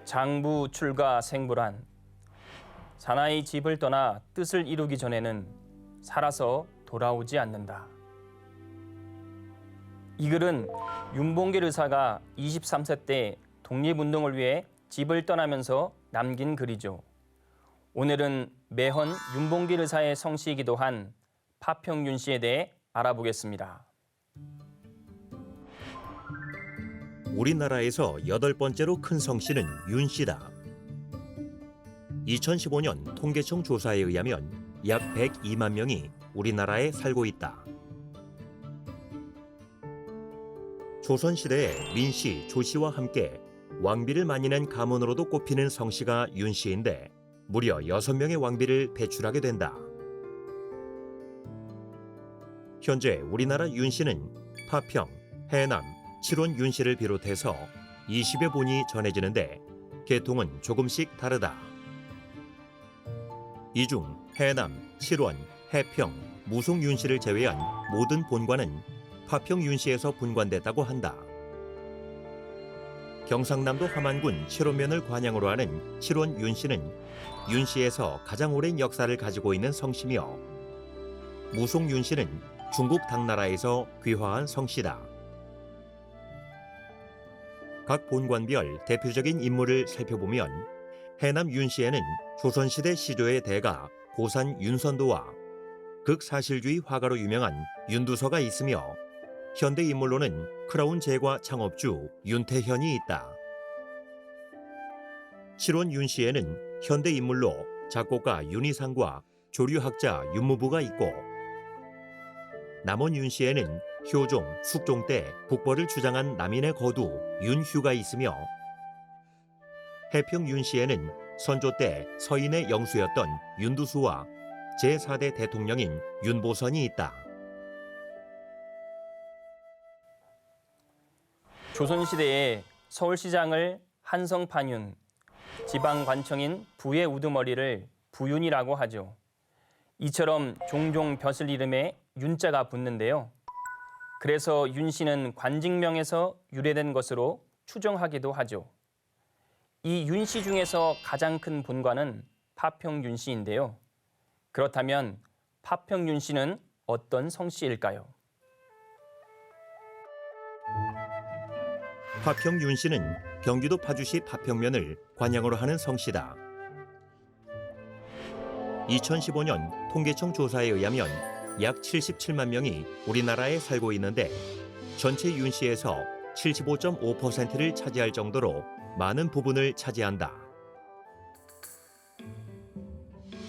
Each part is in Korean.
장부 출가 생불한. 사나이 집을 떠나 뜻을 이루기 전에는 살아서 돌아오지 않는다. 이 글은 윤봉길 의사가 23세 때 독립운동을 위해 집을 떠나면서 남긴 글이죠. 오늘은 매헌 윤봉길 의사의 성씨이기도 한 파평윤 씨에 대해 알아보겠습니다. 우리나라에서 8번째로 큰 성씨는 윤 씨다. 2015년 통계청 조사에 의하면 약 102만 명이 우리나라에 살고 있다. 조선시대에 민씨, 조씨와 함께 왕비를 많이 낸 가문으로도 꼽히는 성씨가 윤 씨인데 무려 6명의 왕비를 배출하게 된다. 현재 우리나라 윤 씨는 파평, 해남, 칠원 윤 씨를 비롯해서 20여 분이 전해지는데 계통은 조금씩 다르다. 이 중 해남, 칠원, 해평, 무송 윤 씨를 제외한 모든 본관은 파평 윤 씨에서 분관됐다고 한다. 경상남도 함안군 칠원면을 관양으로 하는 칠원 윤 씨는 윤 씨에서 가장 오랜 역사를 가지고 있는 성씨며 무송 윤 씨는 중국 당나라에서 귀화한 성씨다. 각 본관별 대표적인 인물을 살펴보면 해남 윤 씨에는 조선시대 시조의 대가 고산 윤선도와 극사실주의 화가로 유명한 윤두서가 있으며 현대 인물로는 크라운 제과 창업주 윤태현이 있다. 칠원 윤 씨에는 현대 인물로 작곡가 윤희상과 조류학자 윤무부가 있고 남원 윤 씨에는 효종, 숙종 때 국벌을 주장한 남인의 거두 윤휴가 있으며 해평 윤 씨에는 선조 때 서인의 영수였던 윤두수와 제4대 대통령인 윤보선이 있다. 조선시대에 서울시장을 한성판윤, 지방관청인 부의 우두머리를 부윤이라고 하죠. 이처럼 종종 벼슬 이름에 윤자가 붙는데요. 그래서 윤 씨는 관직명에서 유래된 것으로 추정하기도 하죠. 이 윤 씨 중에서 가장 큰 본관은 파평윤 씨인데요. 그렇다면 파평윤 씨는 어떤 성씨일까요? 파평 윤 씨는 경기도 파주시 파평면을 관양으로 하는 성씨다. 2015년 통계청 조사에 의하면 약 77만 명이 우리나라에 살고 있는데 전체 윤 씨에서 75.5%를 차지할 정도로 많은 부분을 차지한다.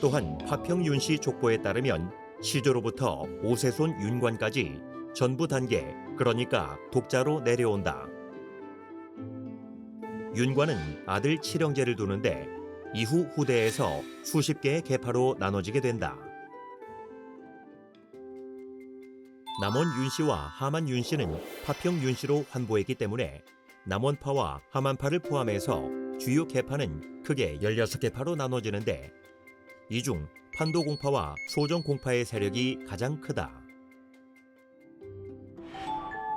또한 파평 윤 씨 족보에 따르면 시조로부터 오세손 윤관까지 전부 단계, 그러니까 독자로 내려온다. 윤관은 아들 칠형제를 두는데 이후 후대에서 수십 개의 계파로 나눠지게 된다. 남원 윤 씨와 하만 윤 씨는 파평 윤 씨로 환보했기 때문에 남원파와 하만파를 포함해서 주요 계파는 크게 16계파로 나눠지는데 이 중 판도공파와 소정공파의 세력이 가장 크다.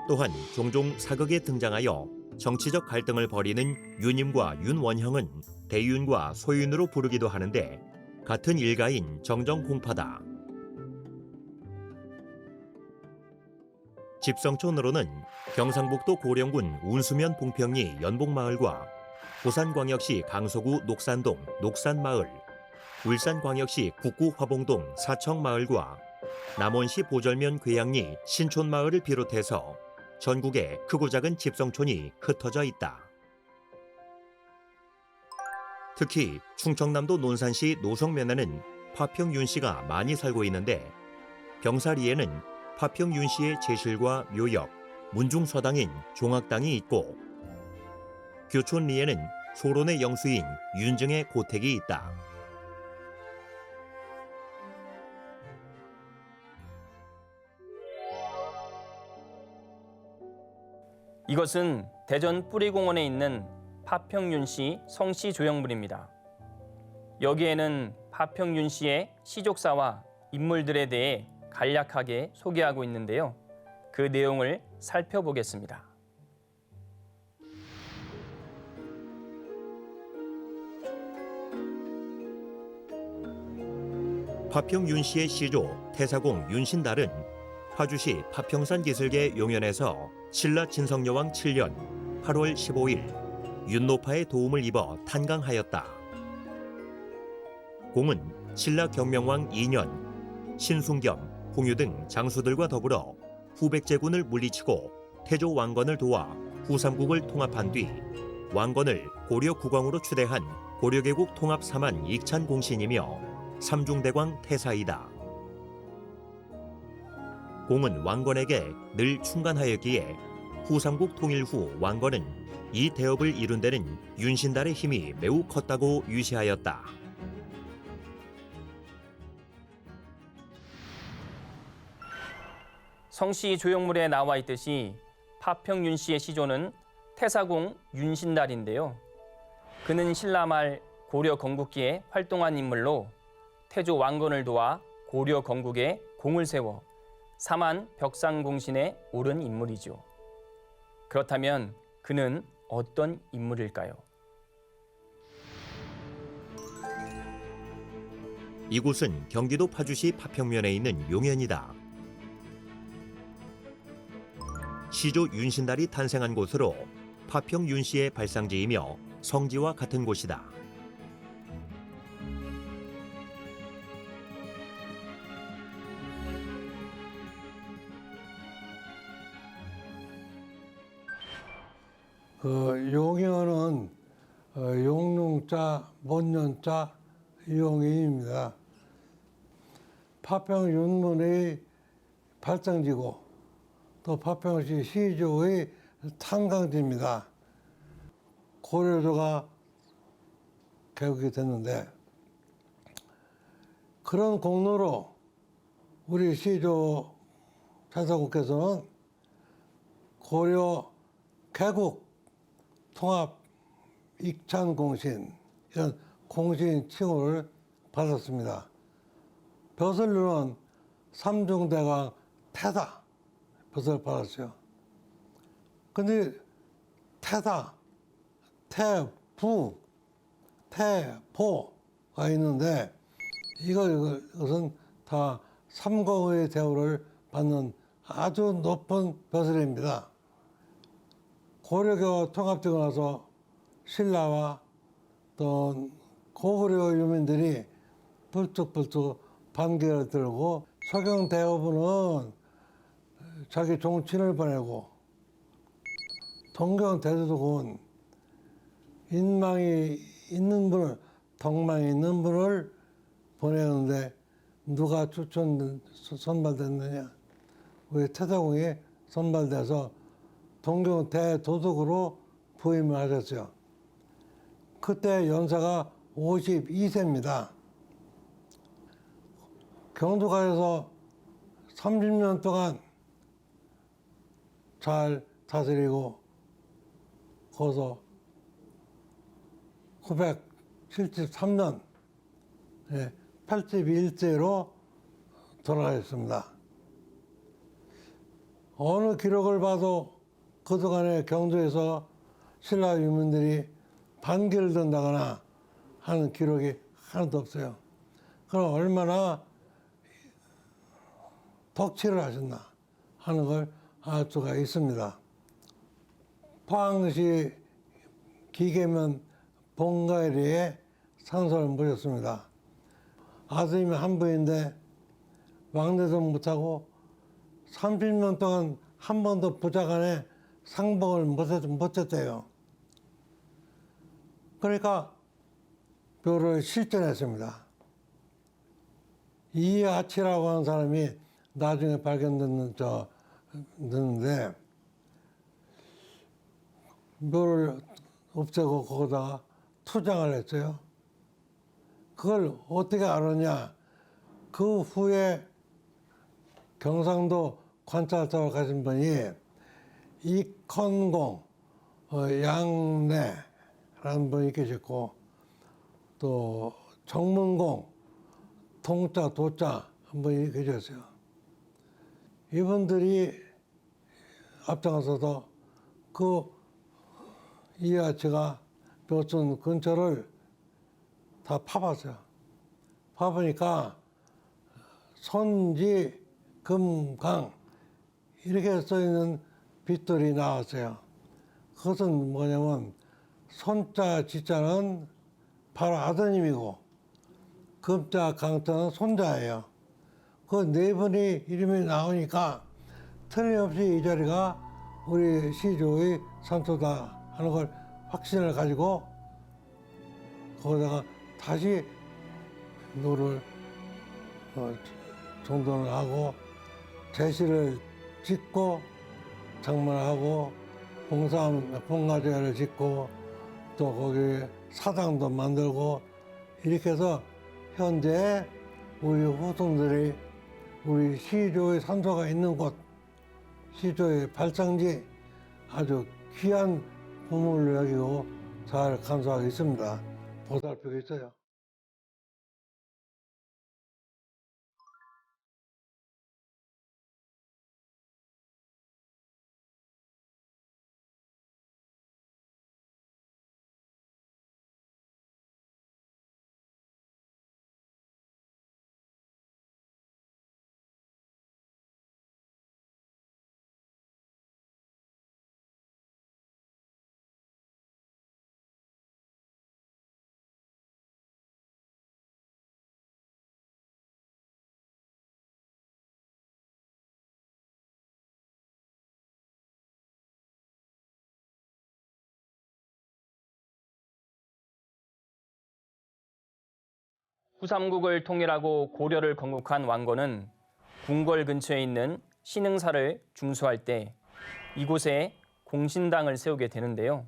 또한 종종 사극에 등장하여 정치적 갈등을 벌이는 윤임과 윤원형은 대윤과 소윤으로 부르기도 하는데 같은 일가인 정정공파다. 집성촌으로는 경상북도 고령군 운수면 봉평리 연복마을과 부산광역시 강서구 녹산동 녹산마을, 울산광역시 북구 화봉동 사청마을과 남원시 보절면 괴양리 신촌마을을 비롯해서 전국에 크고 작은 집성촌이 흩어져 있다. 특히 충청남도 논산시 노성면에는 파평 윤 씨가 많이 살고 있는데 병사리에는 파평 윤 씨의 제실과 묘역, 문중서당인 종학당이 있고 교촌리에는 소론의 영수인 윤증의 고택이 있다. 이것은 대전 뿌리공원에 있는 파평윤 씨 성씨 조형물입니다. 여기에는 파평윤 씨의 시족사와 인물들에 대해 간략하게 소개하고 있는데요. 그 내용을 살펴보겠습니다. 파평 윤씨의 시조 태사공 윤신달은 파주시 파평산 기슭의 용연에서 신라 진성여왕 7년 8월 15일 윤노파의 도움을 입어 탄강하였다. 공은 신라 경명왕 2년 신순겸, 홍유 등 장수들과 더불어 후백제군을 물리치고 태조 왕건을 도와 후삼국을 통합한 뒤 왕건을 고려 국왕으로 추대한 고려개국 통합 사만 익찬 공신이며 삼중대광 태사이다. 공은 왕건에게 늘 충간하였기에 후삼국 통일 후 왕건은 이 대업을 이룬 데는 윤신달의 힘이 매우 컸다고 유시하였다. 성시 조형물에 나와 있듯이 파평 윤씨의 시조는 태사공 윤신달인데요. 그는 신라 말 고려 건국기에 활동한 인물로 태조 왕건을 도와 고려 건국에 공을 세워 사만 벽상공신에 오른 인물이죠. 그렇다면 그는 어떤 인물일까요? 이곳은 경기도 파주시 파평면에 있는 용연이다. 시조 윤신달이 탄생한 곳으로 파평 윤씨의 발상지이며 성지와 같은 곳이다. 용연은 용룡자, mon년자 용인입니다. 파평 윤문의 발상지고 또 파평시 시조의 탄광지입니다. 고려조가 개국이 됐는데 그런 공로로 우리 시조 태사국께서는 고려 개국 통합 익찬 공신 이런 공신 칭호를 받았습니다. 벼슬로는 삼중대광 태사 벼슬을 받았어요. 근데 태사, 태부, 태포가 있는데 이것은 다 삼공의 대우를 받는 아주 높은 벼슬입니다. 고려교 통합되고 나서 신라와 또 고구려 유민들이 불쑥불쑥 반기를 들고 서경대어부는 자기 종친을 보내고 동경대도국은 인망이 있는 분을 덕망이 있는 분을 보내는데 누가 선발됐느냐? 우리 태사공이 선발돼서 동경대도독으로 부임을 하셨어요. 그때 연세가 52세입니다. 경도가에서 30년 동안 잘 다스리고 거기서 973년 81세로 돌아가셨습니다. 어느 기록을 봐도 그동안에 경도에서 신라 유민들이 반기를 든다거나 하는 기록이 하나도 없어요. 그럼 얼마나 덕치를 하셨나 하는 걸 알 수가 있습니다. 포항시 기계면 봉가리에 상소를 모셨습니다. 아드님이 한 분인데 왕래도 못하고 30년 동안 한 번도 부자간에 상봉을 못했대요. 그러니까 묘를 실전했습니다. 이하치라고 하는 사람이 나중에 발견됐는데 묘를 없애고 거기다가 투장을 했어요. 그걸 어떻게 알았냐? 그 후에 경상도 관찰사로 가신 분이 이컨공, 양내라는 분이 계셨고 또 정문공, 동자, 도자 한 분이 계셨어요. 이분들이 앞장서서 그 이하치가 묘촌 근처를 다 파봤어요. 파보니까 손지 금강 이렇게 써 있는 빗돌이 나왔어요. 그것은 뭐냐면 손자 지자는 바로 아드님이고 금자 강자는 손자예요. 그 네 분이 이름이 나오니까 틀림없이 이 자리가 우리 시조의 산소다 하는 걸 확신을 가지고 거기다가 다시 노를 정돈을 하고 제시를 짓고 장만하고 봉사제를 짓고 또 거기 사당도 만들고 이렇게 해서 현재 우리 후손들이 우리 시조의 산소가 있는 곳, 시조의 발상지 아주 귀한 보물로 여기고 잘 간수하고 있습니다. 보살피고 있어요. 후삼국을 통일하고 고려를 건국한 왕건은 궁궐 근처에 있는 신흥사를 중수할 때 이곳에 공신당을 세우게 되는데요.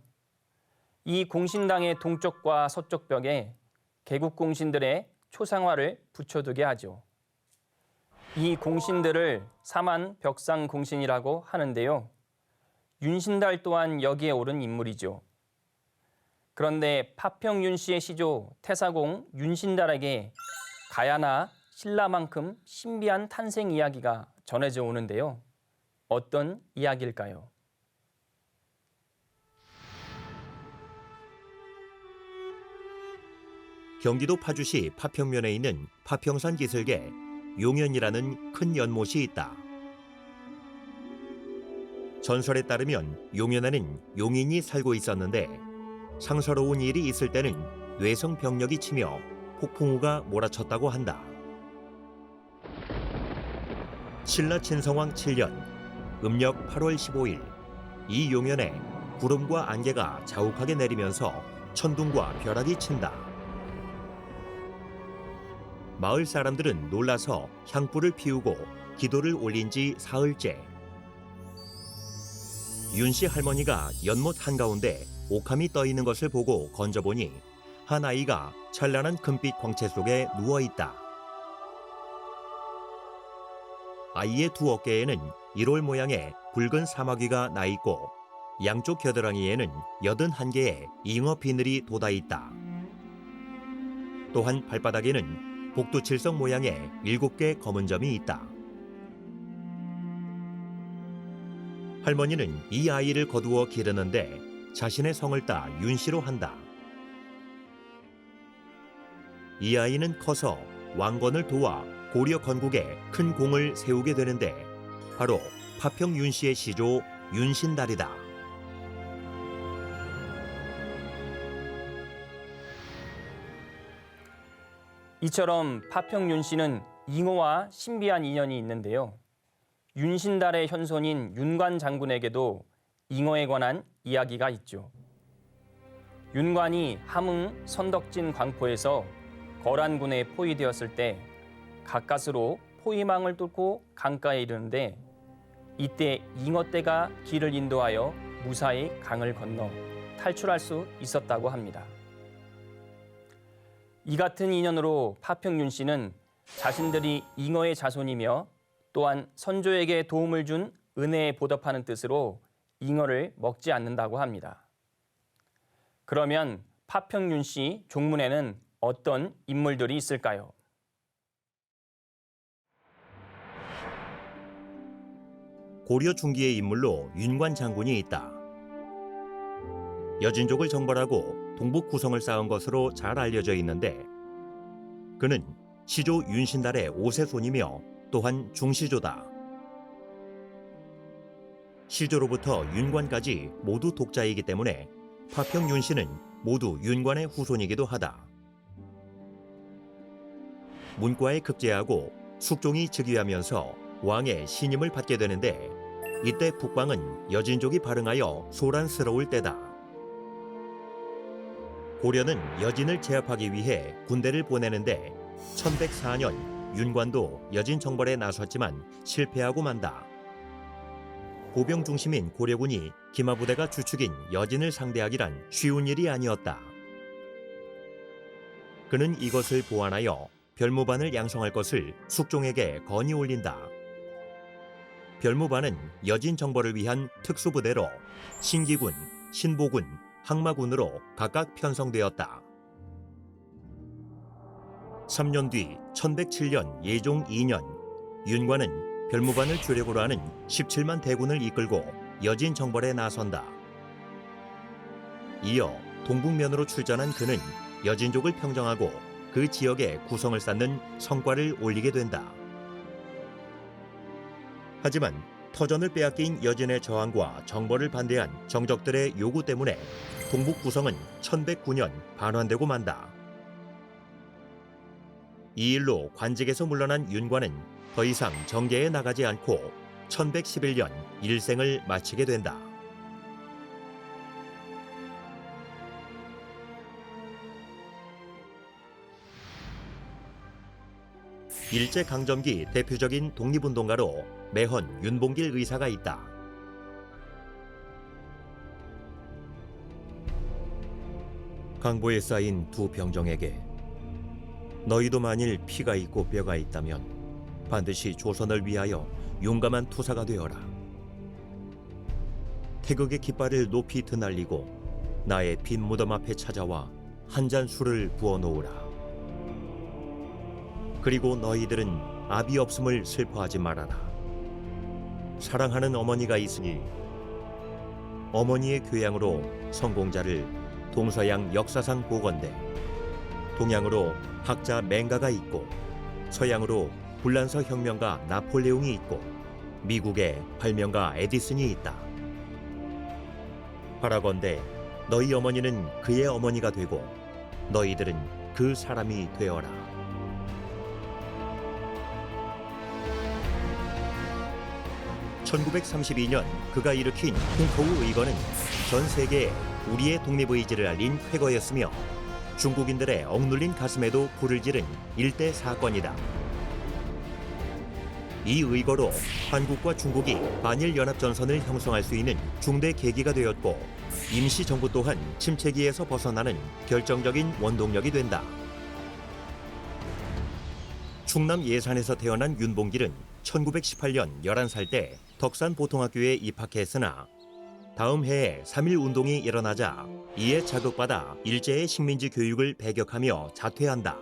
이 공신당의 동쪽과 서쪽 벽에 개국 공신들의 초상화를 붙여두게 하죠. 이 공신들을 사만 벽상 공신이라고 하는데요. 윤신달 또한 여기에 오른 인물이죠. 그런데 파평 윤씨의 시조 태사공 윤신달에게 가야나 신라만큼 신비한 탄생 이야기가 전해져 오는데요. 어떤 이야기일까요? 경기도 파주시 파평면에 있는 파평산 기슭에 용연이라는 큰 연못이 있다. 전설에 따르면 용연에는 용인이 살고 있었는데 상서로운 일이 있을 때는 뇌성병력이 치며 폭풍우가 몰아쳤다고 한다. 신라 진성왕 7년 음력 8월 15일 이 용연에 구름과 안개가 자욱하게 내리면서 천둥과 벼락이 친다. 마을 사람들은 놀라서 향불을 피우고 기도를 올린 지 사흘째. 윤씨 할머니가 연못 한가운데 옥함이 떠 있는 것을 보고 건져보니 한 아이가 찬란한 금빛 광채 속에 누워있다. 아이의 두 어깨에는 일월 모양의 붉은 사마귀가 나있고 양쪽 겨드랑이에는 81개의 잉어 비늘이 돋아있다. 또한 발바닥에는 복두칠성 모양의 7개 검은 점이 있다. 할머니는 이 아이를 거두어 기르는데 자신의 성을 따 윤씨로 한다. 이 아이는 커서 왕건을 도와 고려 건국에 큰 공을 세우게 되는데 바로 파평 윤씨의 시조 윤신달이다. 이처럼 파평 윤씨는 잉어와 신비한 인연이 있는데요. 윤신달의 현손인 윤관 장군에게도 잉어에 관한 이야기가 있죠. 윤관이 함흥 선덕진 광포에서 거란군에 포위되었을 때 가까스로 포위망을 뚫고 강가에 이르는데 이때 잉어떼가 길을 인도하여 무사히 강을 건너 탈출할 수 있었다고 합니다. 이 같은 인연으로 파평윤 씨는 자신들이 잉어의 자손이며 또한 선조에게 도움을 준 은혜에 보답하는 뜻으로 잉어를 먹지 않는다고 합니다. 그러면 파평윤 씨 종문에는 어떤 인물들이 있을까요? 고려 중기의 인물로 윤관 장군이 있다. 여진족을 정벌하고 동북 구성을 쌓은 것으로 잘 알려져 있는데 그는 시조 윤신달의 5세 손이며 또한 중시조다. 시조로부터 윤관까지 모두 독자이기 때문에 파평 윤씨는 모두 윤관의 후손이기도 하다. 문과에 급제하고 숙종이 즉위하면서 왕의 신임을 받게 되는데 이때 북방은 여진족이 발흥하여 소란스러울 때다. 고려는 여진을 제압하기 위해 군대를 보내는데 1104년 윤관도 여진 정벌에 나섰지만 실패하고 만다. 보병 중심인 고려군이 기마부대가 주축인 여진을 상대하기란 쉬운 일이 아니었다. 그는 이것을 보완하여 별무반을 양성할 것을 숙종에게 건의 올린다. 별무반은 여진 정벌을 위한 특수부대로 신기군, 신보군, 항마군으로 각각 편성되었다. 3년 뒤 1107년 예종 2년 윤관은 별무반을 주력으로 하는 17만 대군을 이끌고 여진 정벌에 나선다. 이어 동북면으로 출전한 그는 여진족을 평정하고 그 지역에 구성을 쌓는 성과를 올리게 된다. 하지만 터전을 빼앗긴 여진의 저항과 정벌을 반대한 정적들의 요구 때문에 동북 구성은 1109년 반환되고 만다. 이 일로 관직에서 물러난 윤관은 더 이상 정계에 나가지 않고 1111년 일생을 마치게 된다. 일제강점기 대표적인 독립운동가로 매헌 윤봉길 의사가 있다. 강보에 쌓인 두 병정에게 너희도 만일 피가 있고 뼈가 있다면 반드시 조선을 위하여 용감한 투사가 되어라. 태극의 깃발을 높이 드날리고 나의 빈 무덤 앞에 찾아와 한 잔 술을 부어 놓으라. 그리고 너희들은 아비 없음을 슬퍼하지 말아라. 사랑하는 어머니가 있으니 어머니의 교양으로 성공자를 동서양 역사상 보건대, 동양으로 학자 맹가가 있고 서양으로 불란서 혁명가 나폴레옹이 있고 미국에 발명가 에디슨이 있다. 바라건대 너희 어머니는 그의 어머니가 되고 너희들은 그 사람이 되어라. (1932년) 그가 일으킨 홍커우 의거는 전 세계에 우리의 독립의지를 알린 쾌거였으며 중국인들의 억눌린 가슴에도 불을 지른 일대 사건이다. 이 의거로 한국과 중국이 반일연합전선을 형성할 수 있는 중대 계기가 되었고 임시정부 또한 침체기에서 벗어나는 결정적인 원동력이 된다. 충남 예산에서 태어난 윤봉길은 1918년 11살 때 덕산보통학교에 입학했으나 다음 해에 3.1운동이 일어나자 이에 자극받아 일제의 식민지 교육을 배격하며 자퇴한다.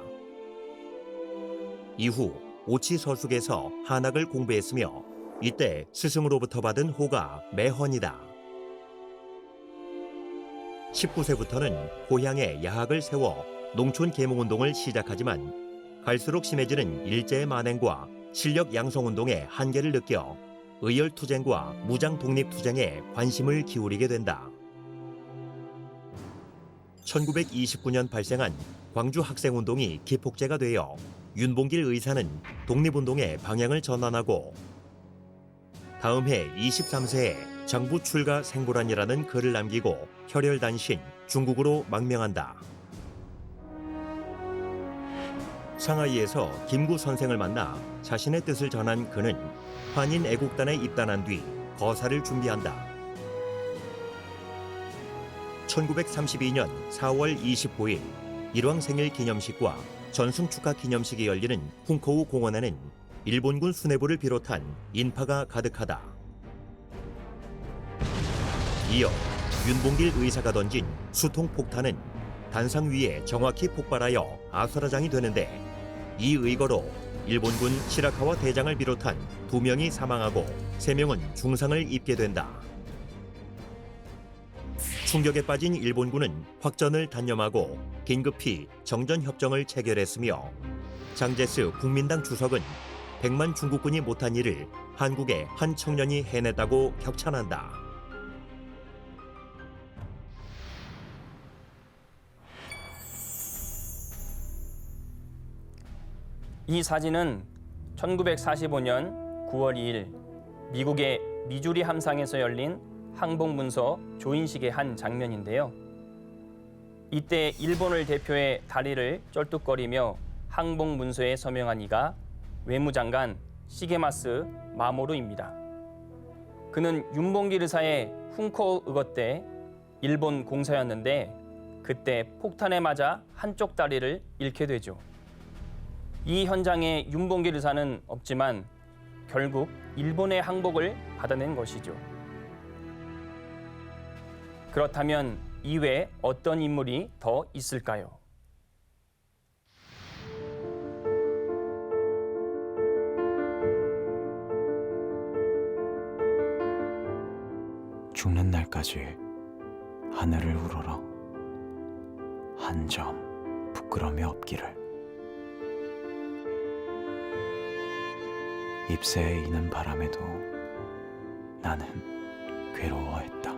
이후 오치서숙에서 한학을 공부했으며 이때 스승으로부터 받은 호가 매헌이다. 19세부터는 고향에 야학을 세워 농촌 계몽운동을 시작하지만 갈수록 심해지는 일제의 만행과 실력 양성운동의 한계를 느껴 의열투쟁과 무장독립투쟁에 관심을 기울이게 된다. 1929년 발생한 광주학생운동이 기폭제가 되어 윤봉길 의사는 독립운동의 방향을 전환하고 다음 해 23세에 장부 출가 생고란이라는 글을 남기고 혈혈단신 중국으로 망명한다. 상하이에서 김구 선생을 만나 자신의 뜻을 전한 그는 한인 애국단에 입단한 뒤 거사를 준비한다. 1932년 4월 25일 일왕 생일 기념식과 전승 축하 기념식이 열리는 홍커우 공원에는 일본군 수뇌부를 비롯한 인파가 가득하다. 이어 윤봉길 의사가 던진 수통폭탄은 단상 위에 정확히 폭발하여 아수라장이 되는데 이 의거로 일본군 시라카와 대장을 비롯한 2명이 사망하고 3명은 중상을 입게 된다. 충격에 빠진 일본군은 확전을 단념하고 긴급히 정전협정을 체결했으며 장제스 국민당 주석은 100만 중국군이 못한 일을 한국의 한 청년이 해냈다고 격찬한다. 이 사진은 1945년 9월 2일 미국의 미주리 함상에서 열린 항복문서 조인식의 한 장면인데요. 이때 일본을 대표해 다리를 쩔뚝거리며 항복문서에 서명한 이가 외무장관 시게마스 마모루입니다. 그는 윤봉길 의사의 훈코 의거 때 일본 공사였는데 그때 폭탄에 맞아 한쪽 다리를 잃게 되죠. 이 현장에 윤봉길 의사는 없지만 결국 일본의 항복을 받아낸 것이죠. 그렇다면 이외에 어떤 인물이 더 있을까요? 죽는 날까지 하늘을 우러러 한 점 부끄러움이 없기를. 잎새에 이는 바람에도 나는 괴로워했다.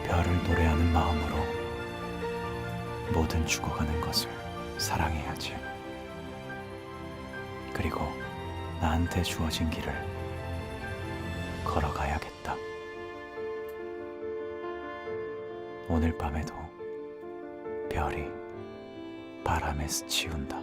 별을 노래하는 마음으로 모든 죽어가는 것을 사랑해야지. 그리고 나한테 주어진 길을 걸어가야겠다. 오늘 밤에도 별이 바람에 스치운다.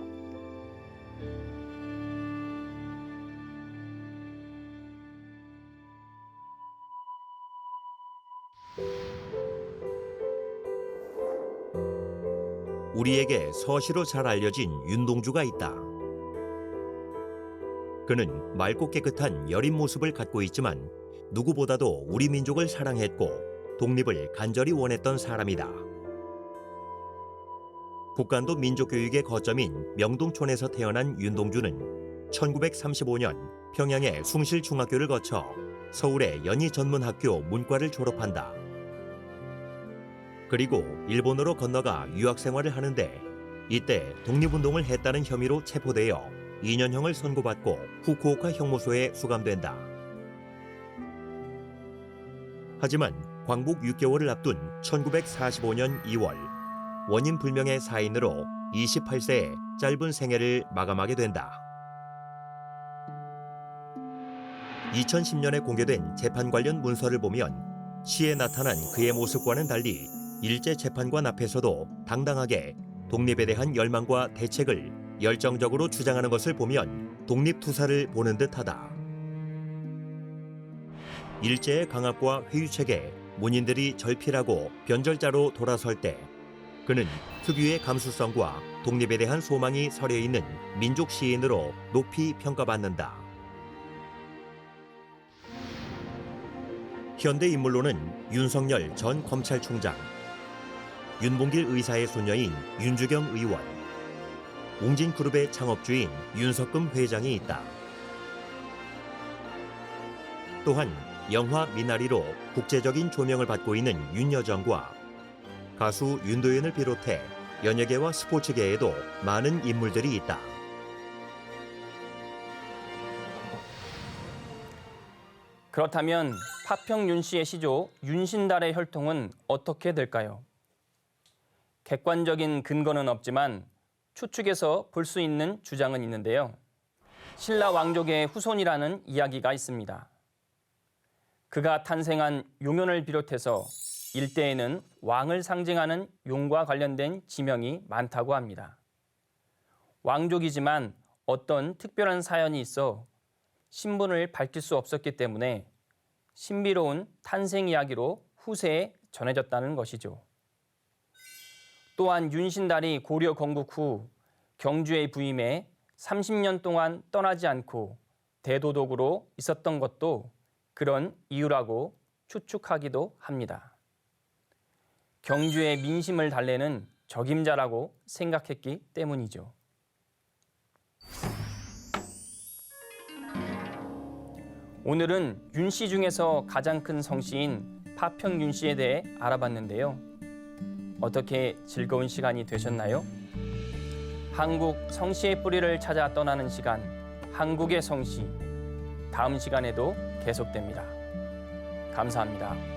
우리에게 서시로 잘 알려진 윤동주가 있다. 그는 맑고 깨끗한 여린 모습을 갖고 있지만 누구보다도 우리 민족을 사랑했고 독립을 간절히 원했던 사람이다. 북한도 민족교육의 거점인 명동촌에서 태어난 윤동주는 1935년 평양의 숭실중학교를 거쳐 서울의 연희전문학교 문과를 졸업한다. 그리고 일본으로 건너가 유학생활을 하는데 이때 독립운동을 했다는 혐의로 체포되어 2년형을 선고받고 후쿠오카 형무소에 수감된다. 하지만 광복 6개월을 앞둔 1945년 2월 원인 불명의 사인으로 28세의 짧은 생애를 마감하게 된다. 2010년에 공개된 재판 관련 문서를 보면 시에 나타난 그의 모습과는 달리 일제 재판관 앞에서도 당당하게 독립에 대한 열망과 대책을 열정적으로 주장하는 것을 보면 독립투사를 보는 듯하다. 일제의 강압과 회유책에 문인들이 절필하고 변절자로 돌아설 때 그는 특유의 감수성과 독립에 대한 소망이 서려 있는 민족 시인으로 높이 평가받는다. 현대 인물로는 윤석열 전 검찰총장, 윤봉길 의사의 손녀인 윤주경 의원, 웅진그룹의 창업주인 윤석금 회장이 있다. 또한 영화 미나리로 국제적인 조명을 받고 있는 윤여정과 가수 윤도현을 비롯해 연예계와 스포츠계에도 많은 인물들이 있다. 그렇다면 파평 윤 씨의 시조 윤신달의 혈통은 어떻게 될까요? 객관적인 근거는 없지만 추측에서 볼 수 있는 주장은 있는데요. 신라 왕족의 후손이라는 이야기가 있습니다. 그가 탄생한 용현을 비롯해서 일대에는 왕을 상징하는 용과 관련된 지명이 많다고 합니다. 왕족이지만 어떤 특별한 사연이 있어 신분을 밝힐 수 없었기 때문에 신비로운 탄생 이야기로 후세에 전해졌다는 것이죠. 또한 윤신달이 고려 건국 후 경주에 부임해 30년 동안 떠나지 않고 대도독으로 있었던 것도 그런 이유라고 추측하기도 합니다. 경주의 민심을 달래는 적임자라고 생각했기 때문이죠. 오늘은 윤 씨 중에서 가장 큰 성씨인 파평 윤 씨에 대해 알아봤는데요. 어떻게 즐거운 시간이 되셨나요? 한국 성시의 뿌리를 찾아 떠나는 시간, 한국의 성시. 다음 시간에도 계속됩니다. 감사합니다.